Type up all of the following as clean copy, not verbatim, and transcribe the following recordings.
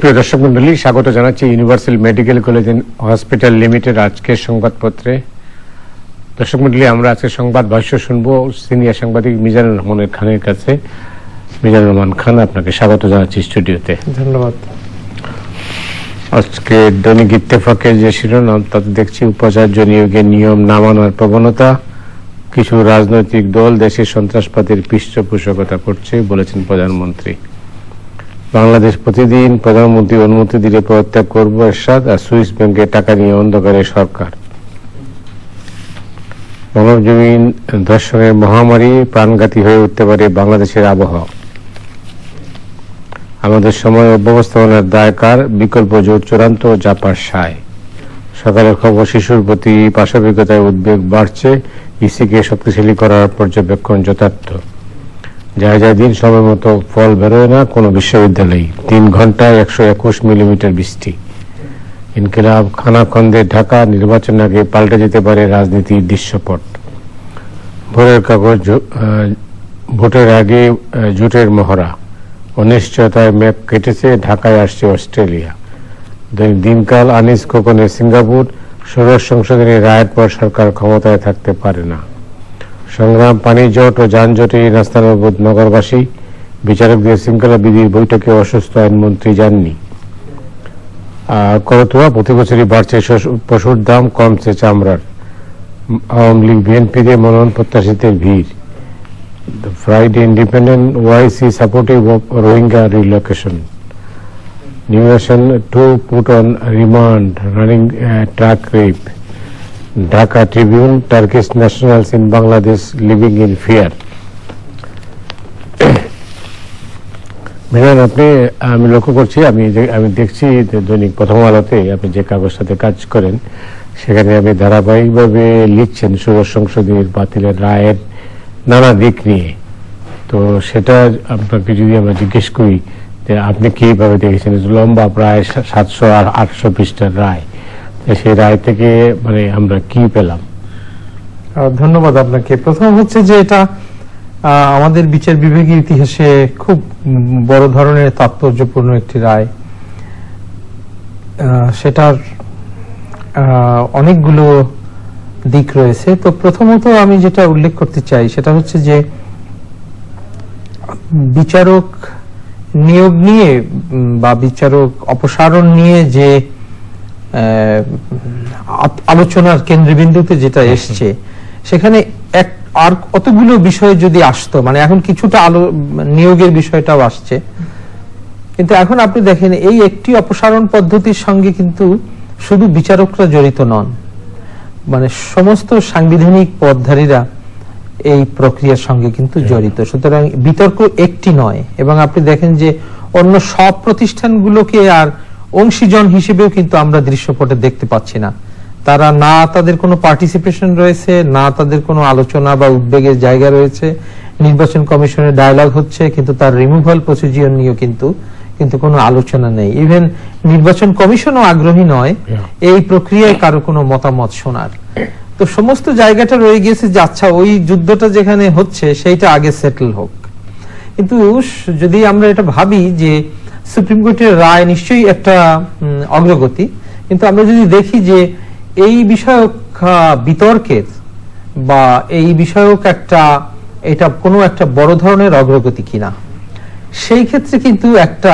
সুপ্রিয় দর্শক মন্ডলী, স্বাগত জানাচ্ছি universal medical college and hospital limited আজকের সংবাদপত্রে। দর্শক মন্ডলী, আমরা আজকে সংবাদ ভাষ্য শুনবো সিনিয়র সাংবাদিক মিজানুর রহমানের খানের কাছে। মিজানুর রহমান খান, আপনাকে স্বাগত জানাচ্ছি স্টুডিওতে। ধন্যবাদ। আজকে দৈনিক ইত্তেফাকে যে শিরোনাম, তাতে দেখছি উপাচার্য নিয়োগের নিয়ম না মানার প্রবণতা, কিছু রাজনৈতিক দল দেশের সন্ত্রাসবাদের পৃষ্ঠপোষকতা করছে বলেছেন প্রধানমন্ত্রী। বাংলাদেশ প্রতিদিন প্রধানমন্ত্রী অনুমতি দিলে পদত্যাগ করবো এরশাদ, আর সুইস ব্যাংকে টাকা নিয়ে অন্ধকারে সরকার। মানবজমিন ধর্ষণের মহামারী, প্রাণঘাতী হয়ে উঠতে পারে বাংলাদেশের আবহাওয়া। আমাদের সময় অব্যবস্থাপনার দায় কার, বিকল্প জোট চূড়ান্ত, জাপার সায়। সকালের খবর, শিশুর প্রতি পাশবিকতায় উদ্বেগ বাড়ছে, ইসিকে শক্তিশালী করার পর্যবেক্ষণ যথার্থ। যায় দিন সময় মতো ফল বেরোয় না কোনো বিশ্ববিদ্যালয়ে, 3 ঘন্টায় 121 মিলিমিটার বৃষ্টি। ইনকিলাব, খানাখন্দে ঢাকা, নির্বাচন আগে পাল্টে যেতে পারে রাজনীতির দৃশ্যপট। ভোরের কাগজ, ভোটের আগে জোটের মহড়া, অনিশ্চয়তায় ম্যাপ কেটেছে, ঢাকায় আসছে অস্ট্রেলিয়া। দিনকাল, আনিস খোকনের সিঙ্গাপুর, ষোড়শ সংশোধনী রায়ের পর সরকার ক্ষমতায় থাকতে পারে না। সংগ্রাম, পানি জট ও যানজটে নাস্তানবোধ নগরবাসী, বিচারকদের শৃঙ্খলা বিধির বৈঠকে অসুস্থ আইনমন্ত্রী যাননি। করতোয়া, প্রতি বছরই বাড়ছে পশুর দাম, কমছে চামড়ার। আওয়ামী লীগ বিএনপিতে মনোনয়ন প্রত্যাশীদের ভিড়। Friday independent, OIC supportive of Rohingya relocation. New nation to put on remand running truck rape. Dhaka Tribune, Turkish nationals in Bangladesh living in fear. Mizan, আমি লক্ষ্য করছি, আমি দেখছি দৈনিক প্রথম আলোতে আপনি যে কাগজটাতে কাজ করেন, সেখানে আপনি ধারাবাহিকভাবে লিখছেন ষোড়শ সংশোধনীর বাতিলের রায়ের নানা দিক নিয়ে। তো সেটা আপনাকে যদি আমরা জিজ্ঞেস করি যে আপনি কিভাবে দেখেছেন, লম্বা প্রায় 700 আর 800 পৃষ্ঠার রায়, সেই রায় থেকে মানে আমরা কি পেলাম? ধন্যবাদ আপনাকে। প্রথম হচ্ছে যে এটা আমাদের বিচার বিভাগীয় ইতিহাসে খুব বড় ধরনের তাৎপর্যপূর্ণ একটি রায়। সেটার অনেকগুলো দিক রয়েছে। তো প্রথমত আমি যেটা উল্লেখ করতে চাই সেটা হচ্ছে যে বিচারক নিয়োগ নিয়ে বা বিচারক অপসারণ নিয়ে যে আলোচনার কেন্দ্রবিন্দুতে যেটা এসছে, সেখানে আর কতগুলো বিষয় যদি আসতো, মানে এখন কিছুটা নিয়োগের বিষয়টাও আসছে, কিন্তু এখন আপনি দেখেন এই একটি অপসারণ পদ্ধতির সঙ্গে কিন্তু শুধু বিচারকরা জড়িত নন, মানে সমস্ত সাংবিধানিক পদধারীরা এই প্রক্রিয়ার সঙ্গে কিন্তু জড়িত। সুতরাং বিতর্ক একটি নয়, এবং আপনি দেখেন যে অন্য সব প্রতিষ্ঠানগুলোকে আর অংশীজন হিসেবেও কিন্তু আমরা দৃশ্যপটে দেখতে পাচ্ছি না। তারা না তাদের কোনো পার্টিসিপেশন রয়েছে, না তাদের কোনো আলোচনা বা উদ্বেগের জায়গা রয়েছে। নির্বাচন কমিশনের ডায়ালগ হচ্ছে, কিন্তু তার রিমুভাল প্রসিডিওর নিয়েও কিন্তু কোনো আলোচনা নেই। ইভেন নির্বাচন কমিশনও আগ্রহী নয় এই প্রক্রিয়ায় কারো কোনো মতামত শোনার। তো সমস্ত জায়গাটা রয়ে গিয়েছে যে আচ্ছা, ওই যুদ্ধটা যেখানে হচ্ছে সেইটা আগে সেটেল হোক। কিন্তু যদি আমরা এটা ভাবি যে সুপ্রিম কোর্টের রায় নিশ্চয়ই একটা অগ্রগতি, কিন্তু আমরা যদি দেখি যে এই বিষয়ক বিতর্কের বা এই বিষয়ক এটা কোনো একটা বড় ধরনের অগ্রগতি কিনা, সেই ক্ষেত্রে কিন্তু একটা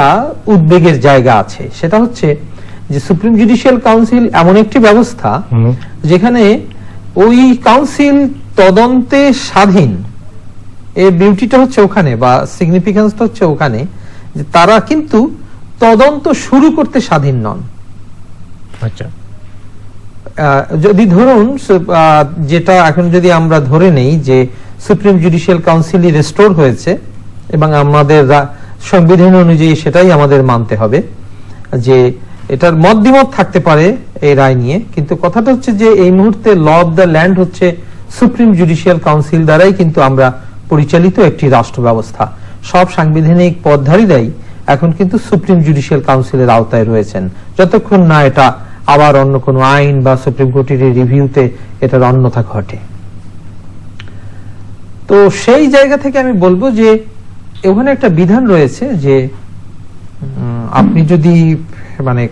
উদ্বেগের জায়গা আছে। সেটা হচ্ছে যে সুপ্রিম জুডিশিয়াল কাউন্সিল এমন একটি ব্যবস্থা যেখানে ওই কাউন্সিল তদন্তে স্বাধীন। এর বিউটিটা হচ্ছে ওখানে, বা সিগনিফিকেন্সটা হচ্ছে ওখানে যে তারা কিন্তু তদন্ত শুরু করতে স্বাধীন নন। আচ্ছা, যদি ধরুন যেটা এখন যদি আমরা ধরে নেই যে সুপ্রিম জুডিশিয়াল কাউন্সিলই রেস্টোর হয়েছে এবং আমাদের সংবিধান অনুযায়ী সেটাই আমাদের মানতে হবে, যে এটার মত থাকতে পারে এই রায় নিয়ে, কিন্তু কথাটা হচ্ছে যে এই মুহূর্তে ল অফ দ্য ল্যান্ড হচ্ছে সুপ্রিম জুডিশিয়াল কাউন্সিল দ্বারাই কিন্তু আমরা পরিচালিত একটি রাষ্ট্র ব্যবস্থা। সব সাংবিধানিক পদধারীরাই এখন কিন্তু সুপ্রিম জুডিশিয়াল কাউন্সিলের আওতায় রয়েছেন, যতক্ষণ না এটা আবার অন্য কোনো আইন বা সুপ্রিম কোর্টের রিভিউতে এটার অন্যথা ঘটে। তো সেই জায়গা থেকে আমি বলবো যে ওখানে একটা বিধান রয়েছে যে আপনি যদি মানে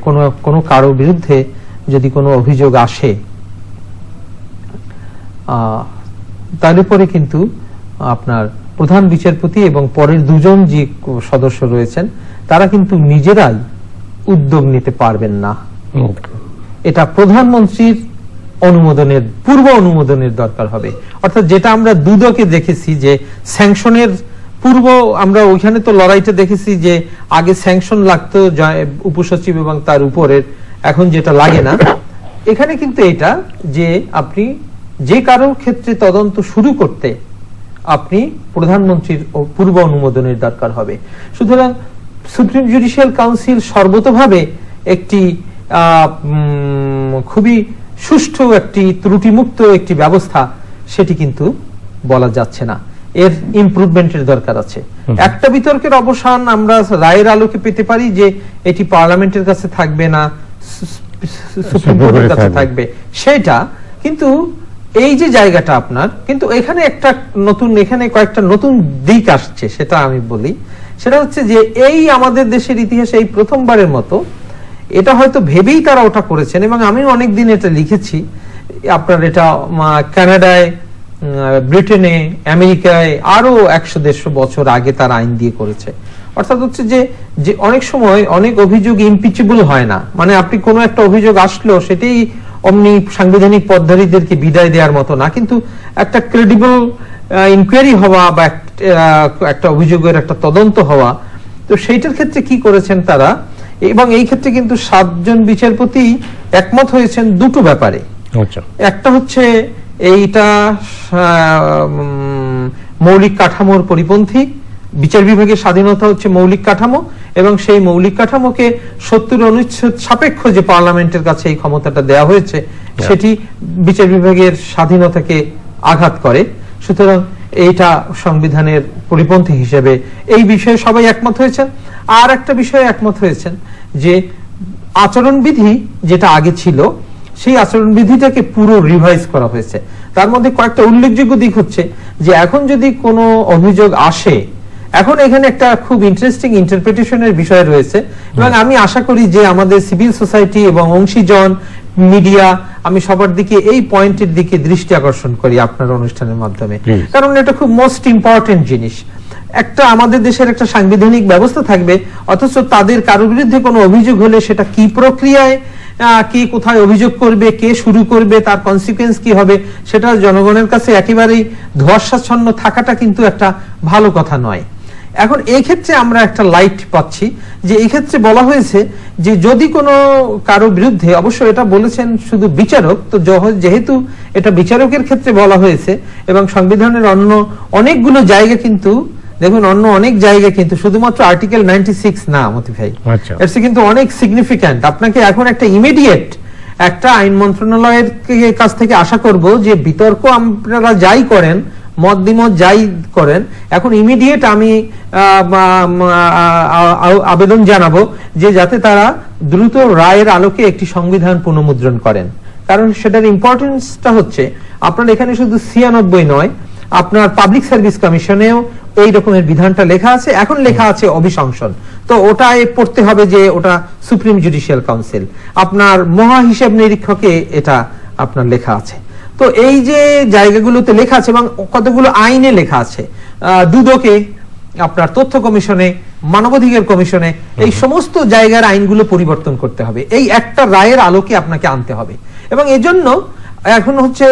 কোনো কারো বিরুদ্ধে যদি কোনো অভিযোগ আসে, তার উপরে কিন্তু আপনার প্রধান বিচারপতি এবং পরের দুজন যে সদস্য রয়েছেন তারা কিন্তু নিজেরাই উদ্যোগ নিতে পারবেন না। এটা প্রধানমন্ত্রীর অনুমোদনের, পূর্ব অনুমোদনের দরকার হবে। অর্থাৎ যেটা আমরা দুদকে দেখেছি যে স্যাংশনের পূর্ব, আমরা ওইখানে তো লড়াইটা দেখেছি যে আগে স্যাংশন লাগতো উপসচিব এবং তার উপরের, এখন যেটা লাগে না। এখানে কিন্তু এটা যে আপনি যে কারোর ক্ষেত্রে তদন্ত শুরু করতে আপনি প্রধানমন্ত্রীর পূর্ব অনুমোদনের দরকার হবে। সুতরাং সুপ্রিম জুডিশিয়াল কাউন্সিল সর্বতোভাবে একটি খুবই সুষ্ঠু একটি ত্রুটিমুক্ত একটি ব্যবস্থা সেটি কিন্তু বলা যাচ্ছে না, এর ইমপ্রুভমেন্টের দরকার আছে। একটা বিতর্কের অবসান আমরা রায়ের আলোকে পেতে পারি যে এটি পার্লামেন্টের কাছে থাকবে না, সুপ্রিম কোর্টের কাছে থাকবে, সেটা কিন্তু এই যে জায়গাটা আপনার কিন্তু এখানে একটা নতুন, এখানে কয়েকটা নতুন দিক আসছে, সেটা আমি বলি। সেটা হচ্ছে যে এই আমাদের দেশের ইতিহাসে এই প্রথমবারের মতো, এটা হয়তো ভেবেই তারা ওটা করেছেন এবং আমি অনেকদিন এটা লিখেছি, আপনার এটা কানাডায়, ব্রিটেনে, আমেরিকায় আরো 100-150 বছর আগে তারা আইন দিয়ে করেছে। অর্থাৎ হচ্ছে যে অনেক সময় অনেক অভিযোগ ইমপিচেবল হয় না, মানে আপনি কোনো একটা অভিযোগ আসলো সেটাই অমনি সাংবিধানিক পদ্ধতিদেরকে বিদায় দেওয়ার মতো না, কিন্তু একটা ক্রেডিবল ইনকোয়ারি হওয়া বা একটা অভিযোগের একটা তদন্ত হওয়া, তো সেইটার ক্ষেত্রে কি করেছেন তারা, এবং এই ক্ষেত্রে কিন্তু 7 জন বিচারপতি একমত হয়েছেন দুটো ব্যাপারে। একটা হচ্ছে এইটা মৌলিক কাঠামোর পরিপন্থী, বিচার বিভাগের স্বাধীনতা হচ্ছে মৌলিক কাঠামো এবং সেই মৌলিক কাঠামোকে 70 অনুচ্ছেদ সাপেক্ষ যে পার্লামেন্টের কাছে এই ক্ষমতাটা দেওয়া হয়েছে সেটি বিচার বিভাগের স্বাধীনতাকে আঘাত করে। সুতরাং এইটা সংবিধানের পরিপন্থী হিসেবে এই বিষয়ে সবাই একমত হয়েছেন। আর একটা বিষয়ে একমত হয়েছেন যে আচরণবিধি যেটা আগে ছিল সেই আচরণবিধিটাকে পুরো রিভাইজ করা হয়েছে। তার মধ্যে কয়েকটা উল্লেখযোগ্য দিক হচ্ছে যে এখন যদি কোনো অভিযোগ আসে, এখন এখানে একটা খুব ইন্টারেস্টিং ইন্টারপ্রিটেশনের বিষয় রয়েছে এবং আমি আশা করি যে আমাদের সিভিল সোসাইটি এবং অংশীজন, মিডিয়া, আমি সবার দিকে এই পয়েন্টের দিকে দৃষ্টি আকর্ষণ করি আপনার অনুষ্ঠানের মাধ্যমে, কারণ এটা খুব মোস্ট ইম্পর্টেন্ট জিনিস। একটা আমাদের দেশের একটা সাংবিধানিক ব্যবস্থা থাকবে, অথচ তাদের কারোর বিরুদ্ধে কোনো অভিযোগ হলে সেটা কি প্রক্রিয়ায়, কে কোথায় অভিযোগ করবে, কে শুরু করবে, তার কনসিকুয়েন্স কি হবে, সেটা জনগণের কাছে একেবারেই ধোঁয়াশাচ্ছন্ন থাকাটা কিন্তু একটা ভালো কথা নয়। এখন এই ক্ষেত্রে আমরা একটা লাইট পাচ্ছি যে এই ক্ষেত্রে বলা হয়েছে যে যদি কোনো কারো বিরুদ্ধে, অবশ্য এটা বলেছেন শুধু বিচারক, তো যেহেতু এটা বিচারকের ক্ষেত্রে বলা হয়েছে এবং সংবিধানের অন্য অনেকগুলো জায়গা কিন্তু দেখুন, অন্য অনেক জায়গা কিন্তু শুধুমাত্র আর্টিকেল 96 না মতি ভাই, এটা কিন্তু অনেক সিগনিফিক্যান্ট। আপনাকে এখন একটা ইমিডিয়েট একটা আইন মন্ত্রণালয়ের কাছ থেকে আশা করব যে বিতর্ক আপনারা যাই করেন, মত দ্বিমত যাই করেন, এখন ইমিডিয়েট আমি আবেদন জানাবো যে যাতে তারা দ্রুত রায়ের আলোকে একটি সংবিধান পুনর্মুদ্রণ করেন। কারণ সেটার ইম্পর্টেন্সটা হচ্ছে আপনার এখানে শুধু 96 নয়, আপনার পাবলিক সার্ভিস কমিশনেও এই রকমের বিধানটা লেখা আছে, এখন লেখা আছে অভিশংসন, তো ওটাই পড়তে হবে যে ওটা সুপ্রিম জুডিশিয়াল কাউন্সিল, আপনার মহা হিসাব নিরীক্ষকে এটা আপনার লেখা আছে। তো এই যে জায়গাগুলোতে লেখা আছে এবং কতগুলো আইনে লেখা আছে, দুদকে, আপনার তথ্য কমিশনে, মানবাধিকার কমিশনে, এই সমস্ত জায়গার আইনগুলো পরিবর্তন করতে হবে, এই একটা রায়ের আলোকে আপনাকে আনতে হবে। এবং এজন্য এখন হচ্ছে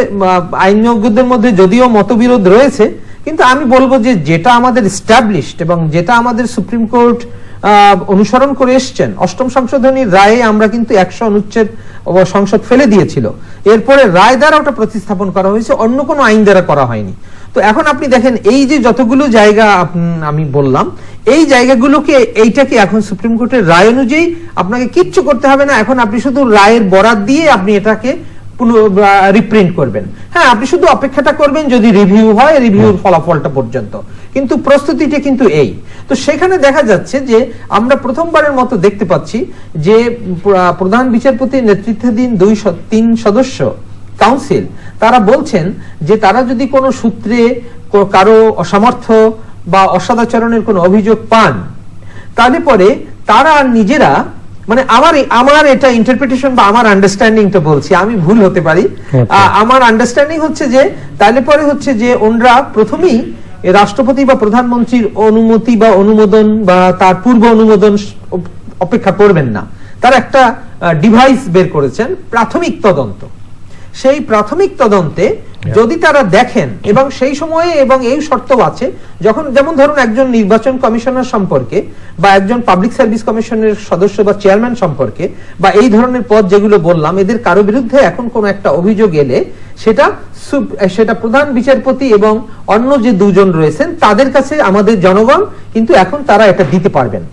আইনজ্ঞদের মধ্যে যদিও মতবিরোধ রয়েছে, কিন্তু আমি বলবো যে যেটা আমাদের এস্টাবলিশড এবং যেটা আমাদের সুপ্রিম কোর্ট অনুসরণ করে এসছেন, 8ম সংশোধনীর রায়ে আমরা কিন্তু 100 অনুচ্ছেদ সংসদ ফেলে দিয়েছিল, এরপরে রায় দ্বারা ওটা প্রতিস্থাপন করা হয়েছে, অন্য কোনো আইন দ্বারা করা হয়নি। তো এখন আপনি দেখেন এই যে যতগুলো জায়গা আমি বললাম, এই জায়গাগুলোকে এইটাকে এখন সুপ্রিম কোর্টের রায় অনুযায়ী আপনাকে কিচ্ছু করতে হবে না, এখন আপনি শুধু রায়ের বরাত দিয়ে আপনি এটাকে রিপ্রিন্ট করবেন। হ্যাঁ, আপনি শুধু অপেক্ষাটা করবেন যদি রিভিউ হয়, রিভিউর ফলাফলটা পর্যন্ত, কিন্তু প্রস্তুতিটা কিন্তু এই। তো সেখানে দেখা যাচ্ছে যে আমরা প্রথমবারের মতো দেখতে পাচ্ছি যে প্রধান বিচারপতির নেতৃত্বাধীন 2-3 সদস্য কাউন্সিল তারা বলছেন যে তারা যদি কোনো সূত্রে কারো অসামর্থ্য বা অসদাচরণের কোনো অভিযোগ পান, তাহলে পরে তারা নিজেরা মানে আমার এটা ইন্টারপ্রিটেশন বা আমার আন্ডারস্ট্যান্ডিংটা বলছি, আমি ভুল হতে পারি, আমার আন্ডারস্ট্যান্ডিং হচ্ছে যে তাহলে পরে হচ্ছে যে ওনরা প্রথমেই রাষ্ট্রপতি বা প্রধানমন্ত্রীর অনুমতি বা অনুমোদন বা তার পূর্ব অনুমোদন অপেক্ষা করবেন না, তারা একটা ডিভাইস বের করেছেন প্রাথমিক তদন্ত। সেই প্রাথমিক তদন্তে যদি তারা দেখেন এবং সেই সময়ে এবং এই শর্ত আছে, যখন যেমন ধরুন একজন নির্বাচন কমিশনার সম্পর্কে বা একজন পাবলিক সার্ভিস কমিশনের সদস্য বা চেয়ারম্যান সম্পর্কে বা এই ধরনের পদ যেগুলো বললাম, এদের কারো বিরুদ্ধে এখন কোন একটা অভিযোগ এলে সেটা প্রধান বিচারপতি এবং অন্য যে দুজন রয়েছেন তাদের কাছে আমাদের জনগণ কিন্তু এখন তারা এটা দিতে পারবেন।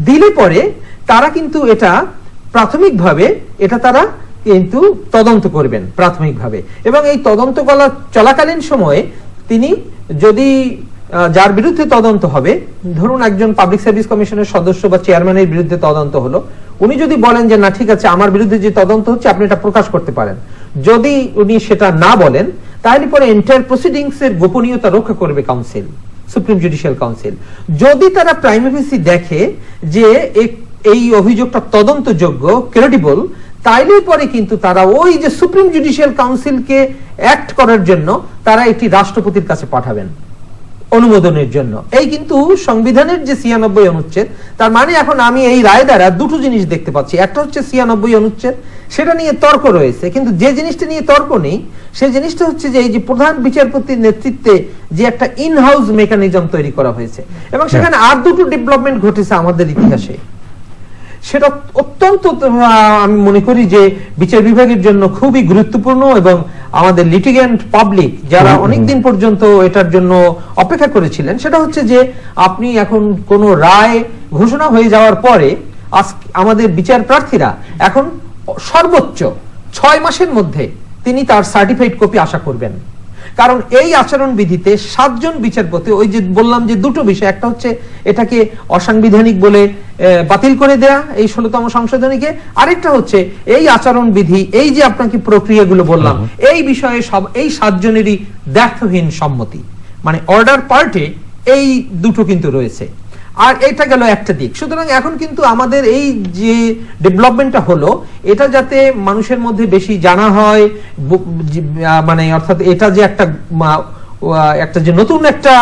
দিলে পরে তারা কিন্তু এটা প্রাথমিকভাবে এটা তারা কিন্তু তদন্ত করবেন প্রাথমিকভাবে, এবং এই তদন্ত চলাকালীন সময়ে তিনি যদি যার বিরুদ্ধে তদন্ত হবে, ধরুন একজন পাবলিক সার্ভিস কমিশনের সদস্য বা চেয়ারম্যানের বিরুদ্ধে তদন্ত হলো, উনি যদি বলেন যে না ঠিক আছে আমার বিরুদ্ধে যে তদন্ত হচ্ছে আপনি এটা প্রকাশ করতে পারেন, যদি উনি সেটা না বলেন তাহলে পরে এন্টায়ার প্রসিডিংস এর গোপনীয়তা রক্ষা করবে কাউন্সিল, সুপ্রিম জুডিশিয়াল কাউন্সিল। যদি তারা প্রাইমা ফেসি দেখে যে এই অভিযোগটা তদন্তযোগ্য, ক্রেডিবল, তাইলে পরে কিন্তু তারা ওই যে সুপ্রিম জুডিশিয়াল কাউন্সিলকে অ্যাক্ট করার জন্য তারা এটি রাষ্ট্রপতির কাছে পাঠাবেন অনুমোদনের জন্য। এই কিন্তু সংবিধানের যে ৯৬ অনুচ্ছেদ, তার মানে এখন আমি এই রায় দ্বারা দুটো জিনিস দেখতে পাচ্ছি। একটা হচ্ছে ৯৬ অনুচ্ছেদ, সেটা নিয়ে তর্ক রয়েছে, কিন্তু যে জিনিসটা নিয়ে তর্ক নেই সেই জিনিসটা হচ্ছে যে এই যে প্রধান বিচারপতির নেতৃত্বে যে একটা ইন হাউস মেকানিজম তৈরি করা হয়েছে এবং সেখানে আর দুটো ডেভেলপমেন্ট ঘটেছে আমাদের ইতিহাসে, সেটা অত্যন্ত আমি মনে করি যে বিচার বিভাগের জন্য খুবই গুরুত্বপূর্ণ এবং আমাদের লিটিগেন্ট পাবলিক যারা অনেকদিন পর্যন্ত এটার জন্য অপেক্ষা করেছিলেন, সেটা হচ্ছে যে আপনি এখন কোন রায় ঘোষণা হয়ে যাওয়ার পরে আমাদের বিচার প্রার্থীরা এখন সর্বোচ্চ ৬ মাসের মধ্যে তিনি তার সার্টিফাইড কপি আশা করবেন। কারণ এই আচরণ বিধিতে ৭ জন বিচারপতি, ওই যে বললাম যে দুটো বিষয়, একটা হচ্ছে এটাকে অসাংবিধানিক বলে বাতিল করে দেয়া এই ১৬তম সংশোধনীকে, আরেকটা হচ্ছে এই আচরণ বিধি, এই যে আপনাকে প্রক্রিয়াগুলো বললাম এই বিষয়ে এই ৭ জনেরই দ্ব্যর্থহীন সম্মতি, মানে অর্ডার পার্টে এই দুটো কিন্তু রয়েছে। আর এটা গেল একটা দিক। সুতরাং এখন কিন্তু আমাদের এই যে ডেভেলপমেন্টটা হলো, এটা যাতে মানুষের মধ্যে বেশি জানা হয়, মানে অর্থাৎ এটা যে একটা যে নতুন একটা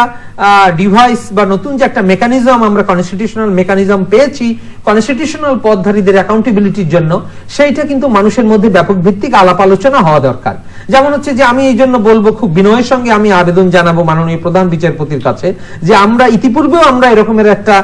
ডিভাইস বা নতুন যে একটা মেকানিজম আমরা কনস্টিটিউশনাল মেকানিজম পেয়েছি কনস্টিটিউশনাল পদধারীদের অ্যাকাউন্টেবিলিটির জন্য, সেইটা কিন্তু মানুষের মধ্যে ব্যাপক ভিত্তিক আলাপ আলোচনা হওয়া দরকার। যেমন হচ্ছে যে আমি এই জন্য বলবো, খুব বিনয়ের সঙ্গে আমি আবেদন জানাবো মাননীয় প্রধান বিচারপতির কাছে যে আমরা ইতিপূর্বেও আমরা এরকমের একটা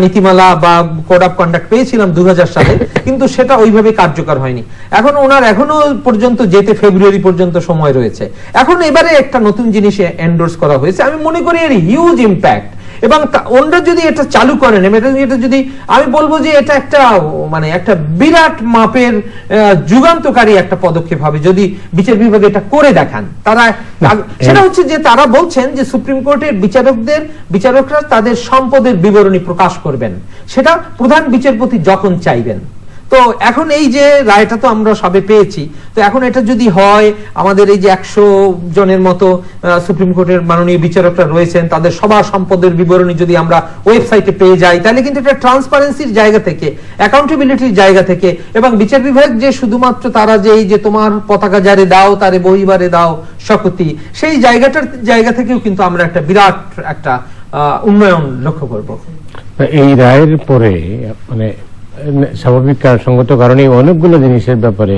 নীতিমালা বা কোড অফ কন্ডাক্ট পেয়েছিলাম ২০০০ সালে, কিন্তু সেটা ওইভাবে কার্যকর হয়নি। এখন ওনার এখনো পর্যন্ত যেতে ফেব্রুয়ারি পর্যন্ত সময় রয়েছে। এখন এবারে একটা নতুন জিনিস এন্ডোর্স করা হয়েছে, আমি মনে করি এর হিউজ ইম্প্যাক্ট, এবং ওনারা যদি এটা চালু করেন, এটা যদি আমি বলবো যে এটা একটা মানে একটা বিরাট মাপের যুগান্তকারী একটা পদক্ষেপ হবে যদি বিচার বিভাগ এটা করে দেখান। তারা সেটা হচ্ছে যে তারা বলছেন যে সুপ্রিম কোর্টের বিচারকরা তাদের সম্পদের বিবরণী প্রকাশ করবেন, সেটা প্রধান বিচারপতি যখন চাইবেন। তো এখন এই যে রায়টা তো আমরা সবে পেয়েছি, তো এখন এটা যদি হয় আমাদের এই যে ১০০ জনের মতো সুপ্রিম কোর্টের মাননীয় বিচারকরা রয়েছেন, তাদের সবার সম্পদের বিবরণী যদি আমরা ওয়েবসাইটে পেয়ে যাই, তাহলে কিন্তু এটা ট্রান্সপারেন্সির জায়গা থেকে, অ্যাকাউন্টেবিলিটির জায়গা থেকে, এবং বিচার বিভাগ যে শুধুমাত্র তারা যে এই যে তোমার পতাকা যারে দাও তারে বহিবারে দাও শকতি, সেই জায়গা থেকেও কিন্তু আমরা একটা বিরাট একটা উন্নয়ন লক্ষ্য করব। এই রায়ের পরে মানে স্বাভাবিক সঙ্গত কারণে অনেকগুলো জিনিসের ব্যাপারে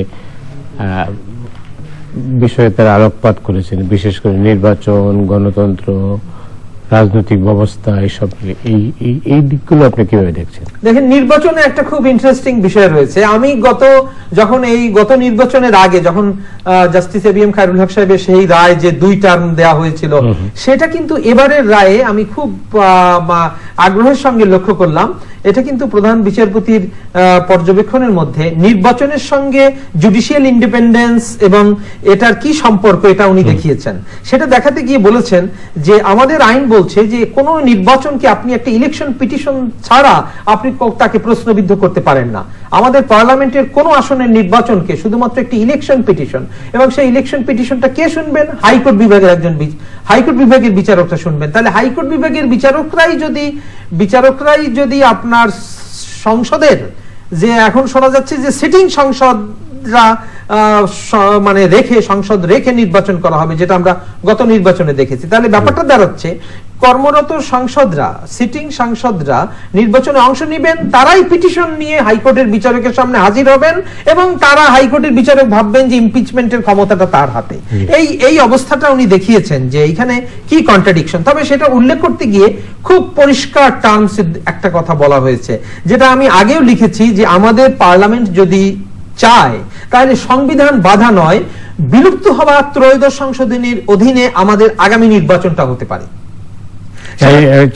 বিষয়ে তারা আলোকপাত করেছেন, বিশেষ করে নির্বাচন, গণতন্ত্র, রাজনৈতিক ব্যবস্থা, এইসব এই দিকগুলো আপনি কিভাবে দেখছেন? দেখেন, নির্বাচনে একটা খুব ইন্টারেস্টিং বিষয় রয়েছে। আমি গত নির্বাচনের আগে যখন জাস্টিস এবিএম খায়রুল হক সাহেবের সেই রায় যে ২ টার্ম দেওয়া হয়েছিল, সেটা কিন্তু এবারের রায়ে আমি খুব আগ্রহের সঙ্গে লক্ষ্য করলাম। এটা কিন্তু প্রধান বিচারপতির পর্যবেক্ষণের মধ্যে নির্বাচনের সঙ্গে জুডিশিয়াল ইন্ডিপেন্ডেন্স এবং এটার কি সম্পর্ক এটা উনি দেখিয়েছেন। সেটা দেখাতে গিয়ে বলেছেন যে আমাদের আইন বলছে যে কোন নির্বাচনকে আপনি একটা ইলেকশন পিটিশন ছাড়া আপনি তাকে প্রশ্নবিদ্ধ করতে পারেন না। আমাদের পার্লামেন্টের কোন আসনের নির্বাচনকে শুধুমাত্র একটি ইলেকশন পিটিশন, এবং সেই ইলেকশন পিটিশনটা কে শুনবেন? হাইকোর্ট বিভাগের একজন হাইকোর্ট বিভাগের বিচারকরা শুনবেন। তাহলে হাইকোর্ট বিভাগের বিচারকরাই যদি আপনার সংসদের, যে এখন শোনা যাচ্ছে যে সিটিং সংসদরা মানে সংসদ রেখে নির্বাচন করা হবে, যেটা আমরা গত নির্বাচনে দেখেছি, তাহলে ব্যাপারটা দাঁড়াচ্ছে কর্মরত সংসদরা, সিটিং সংসদরা নির্বাচনে অংশ নেবেন, তারাই পিটিশন নিয়ে হাইকোর্টের বিচারকের সামনে হাজির হবেন, এবং তারা হাইকোর্টের বিচারক ভাববেন যে ইমপিচমেন্টের ক্ষমতাটা তার হাতে। এই অবস্থাটা উনি দেখিয়েছেন যে এইখানে কি কন্ট্রাডিকশন। তবে সেটা উল্লেখ করতে গিয়ে খুব পরিষ্কার টার্মস একটা কথা বলা হয়েছে, যেটা আমি আগেও লিখেছি, যে আমাদের পার্লামেন্ট যদি চায় তাহলে সংবিধান বাধা নয়, বিলুপ্ত হওয়া ত্রয়োদশ সংশোধনীর অধীনে আমাদের আগামী নির্বাচনটা হতে পারে।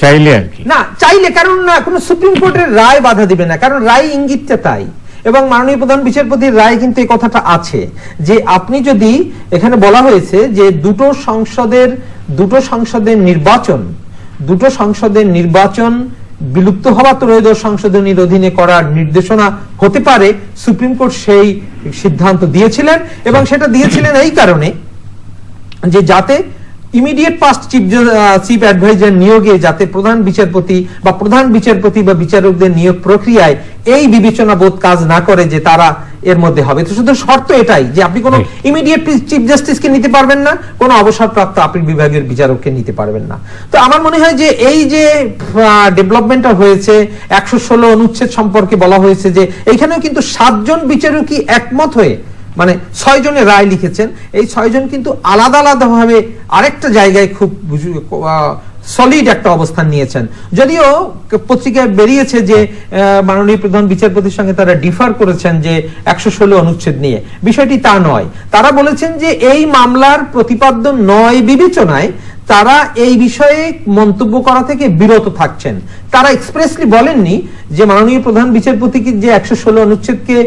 চাইলে আর কি না, চাইলে, কারণ না কোনো সুপ্রিম কোর্টের রায় বাধা দিবে না, কারণ রায় ইঙ্গিতটা তাই। এবং মাননীয় প্রধান বিচারপতির রায় কিন্তু এই কথাটা আছে, যে আপনি যদি, এখানে বলা হয়েছে যে দুটো সংসদের নির্বাচন বিলুপ্ত হওয়া ত্রয়োদশ সংশোধনীর অধীনে করার নির্দেশনা হতে পারে, সুপ্রিম কোর্ট সেই সিদ্ধান্ত দিয়েছিলেন। এবং সেটা দিয়েছিলেন এই কারণে যে যাতে ইমিডিয়েট পাস্ট চিফ অ্যাডভাইজার নিয়োগে যাতে প্রধান বিচারপতি বা বিচারকদের নিয়োগ প্রক্রিয়ায় এই বিবেচনা বোধ কাজ না করে যে তারা এর মধ্যে হবে। তো শুধু শর্ত এটাই যে আপনি কোনো ইমিডিয়েট চিফ জাস্টিসকে নিতে পারবেন না, কোনো অবসরপ্রাপ্ত আপিল বিভাগের বিচারককে নিতে পারবেন না। তো আমার মনে হয় যে এই যে ডেভেলপমেন্টটা হয়েছে, 116 অনুচ্ছেদ সম্পর্কে বলা হয়েছে যে এইখানেও কিন্তু 7 জন বিচারকই একমত হয়ে, মানে 6 জনের রায় লিখেছেন, এই 6 জন কিন্তু আলাদা আলাদা ভাবে আরেকটা জায়গায় খুব সলিড একটা অবস্থান নিয়েছেন। যদিও পত্রিকায় বেরিয়েছে যে মাননীয় প্রধান বিচারপতির সঙ্গে তারা ডিফার করেছেন যে 116 অনুচ্ছেদ নিয়ে, বিষয়টি তা নয়। তারা বলেছেন যে এই মামলার প্রতিপাদ্য 9 বিবেচনায় তারা এই বিষয়ে মন্তব্য করা থেকে বিরত থাকছেন। তারা এক্সপ্রেসলি বলেননি যে মাননীয় প্রধান বিচারপতিকে যে 116 অনুচ্ছেদকে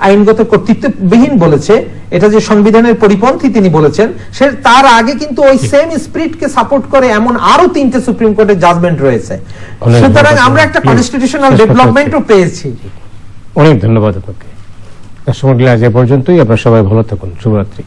আইনগত কর্তৃত্ববিহীন বলেছে, এটা যে সংবিধানের পরিপন্থী তিনি বলেছেন, সে তার আগে কিন্তু ওই সেম স্পিরিটকে সাপোর্ট করে এমন আরো 3টে সুপ্রিম কোর্টের জাজমেন্ট রয়েছে। সুতরাং আমরা একটা কনস্টিটিউশনাল ডেভেলপমেন্টও পেয়েছি। অনেক ধন্যবাদ আপনাকে। দর্শক মণ্ডলী, আজ এ পর্যন্তই। আপনারা সবাই ভালো থাকুন। শুভরাত্রি।